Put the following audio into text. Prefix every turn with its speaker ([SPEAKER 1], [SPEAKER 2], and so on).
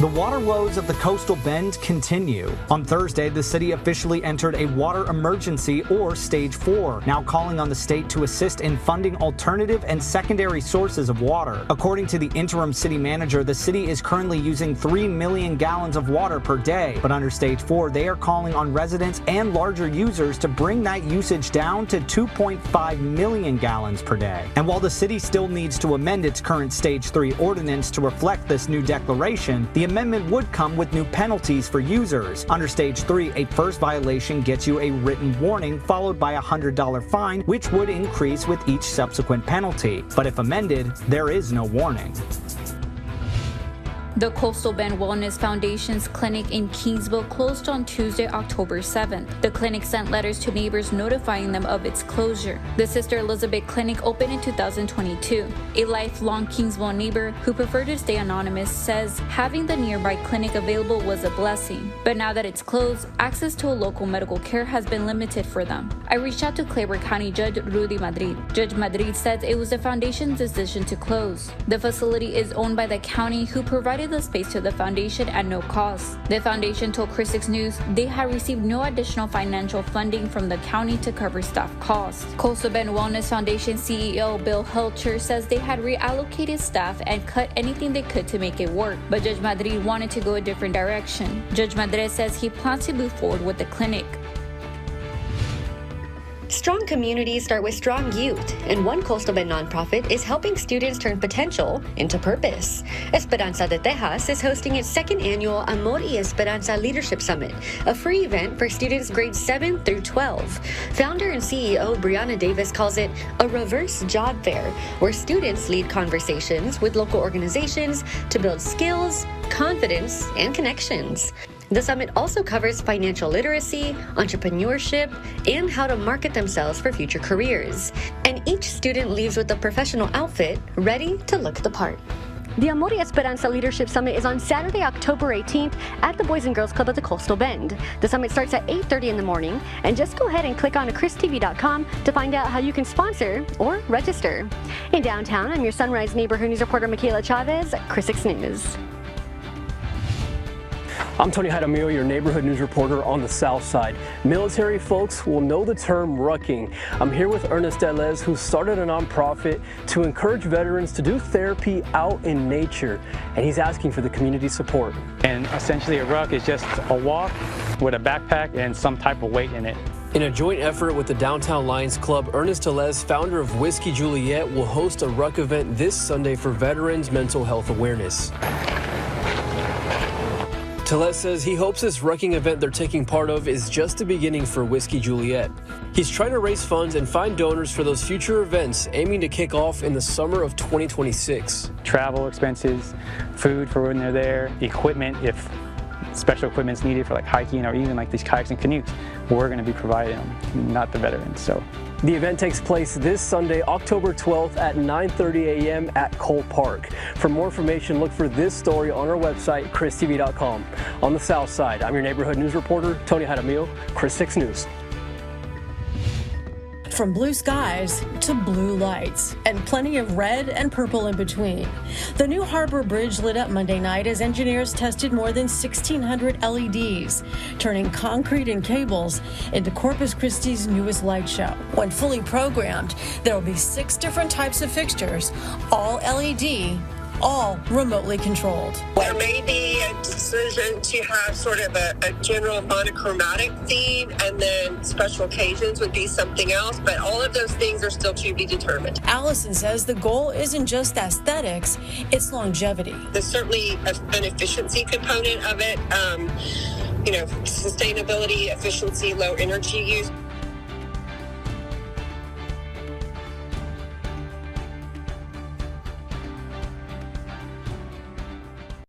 [SPEAKER 1] The water woes of the coastal bend continue. On Thursday, the city officially entered a water emergency, or Stage 4, now calling on the state to assist in funding alternative and secondary sources of water. According to the interim city manager, the city is currently using 3 million gallons of water per day, but under Stage 4, they are calling on residents and larger users to bring that usage down to 2.5 million gallons per day. And while the city still needs to amend its current Stage 3 ordinance to reflect this new declaration, the amendment would come with new penalties for users. Under Stage 3, a first violation gets you a written warning followed by a $100 fine, which would increase with each subsequent penalty. But if amended, there is no warning.
[SPEAKER 2] The Coastal Bend Wellness Foundation's clinic in Kingsville closed on Tuesday, October 7th. The clinic sent letters to neighbors notifying them of its closure. The Sister Elizabeth Clinic opened in 2022. A lifelong Kingsville neighbor who preferred to stay anonymous says having the nearby clinic available was a blessing. But now that it's closed, access to a local medical care has been limited for them. I reached out to Claiborne County Judge Rudy Madrid. Judge Madrid says it was the foundation's decision to close. The facility is owned by the county, who provided the space to the foundation at no cost. The foundation told Chris 6 News they had received no additional financial funding from the county to cover staff costs. Coastal Bend Wellness Foundation CEO Bill Helcher says they had reallocated staff and cut anything they could to make it work, but Judge Madrid wanted to go a different direction. Judge Madrid says he plans to move forward with the clinic.
[SPEAKER 3] Strong communities start with strong youth, and one Coastal Bend nonprofit is helping students turn potential into purpose. Esperanza de Tejas is hosting its second annual Amor y Esperanza Leadership Summit, a free event for students grades 7 through 12. Founder and CEO Brianna Davis calls it a reverse job fair, where students lead conversations with local organizations to build skills, confidence, and connections. The summit also covers financial literacy, entrepreneurship, and how to market themselves for future careers. And each student leaves with a professional outfit ready to look the part. The Amor y Esperanza Leadership Summit is on Saturday, October 18th at the Boys and Girls Club at the Coastal Bend. The summit starts at 8:30 in the morning, and just go ahead and click on christv.com to find out how you can sponsor or register. In downtown, I'm your Sunrise Neighborhood News reporter Michaela Chavez, Chris 6 News.
[SPEAKER 4] I'm Tony Jaramillo, your neighborhood news reporter on the South Side. Military folks will know the term rucking. I'm here with Ernest Delez, who started a nonprofit to encourage veterans to do therapy out in nature, and he's asking for the community support.
[SPEAKER 5] And essentially a ruck is just a walk with a backpack and some type of weight in it.
[SPEAKER 4] In a joint effort with the Downtown Lions Club, Ernest Delez, founder of Whiskey Juliet, will host a ruck event this Sunday for veterans' mental health awareness. Telez says he hopes this rucking event they're taking part of is just the beginning for Whiskey Juliet. He's trying to raise funds and find donors for those future events, aiming to kick off in the summer of 2026.
[SPEAKER 5] Travel expenses, food for when they're there, equipment if special equipment's needed for like hiking or even like these kayaks and canoes, we're going to be providing them, not the veterans. So
[SPEAKER 4] the event takes place this Sunday, October 12th at 9:30 a.m. at Cole Park. For more information, look for this story on our website, christv.com. On the South Side, I'm your neighborhood news reporter, Tony Jaramillo, Chris 6 News.
[SPEAKER 6] From blue skies to blue lights, and plenty of red and purple in between. The new Harbor Bridge lit up Monday night as engineers tested more than 1,600 LEDs, turning concrete and cables into Corpus Christi's newest light show. When fully programmed, there will be 6 different types of fixtures, all LED, all remotely controlled.
[SPEAKER 7] There may be a decision to have sort of a general monochromatic theme, and then special occasions would be something else, but all of those things are still to be determined.
[SPEAKER 6] Allison says the goal isn't just aesthetics, it's longevity.
[SPEAKER 7] There's certainly an efficiency component of it, sustainability, efficiency, low energy use.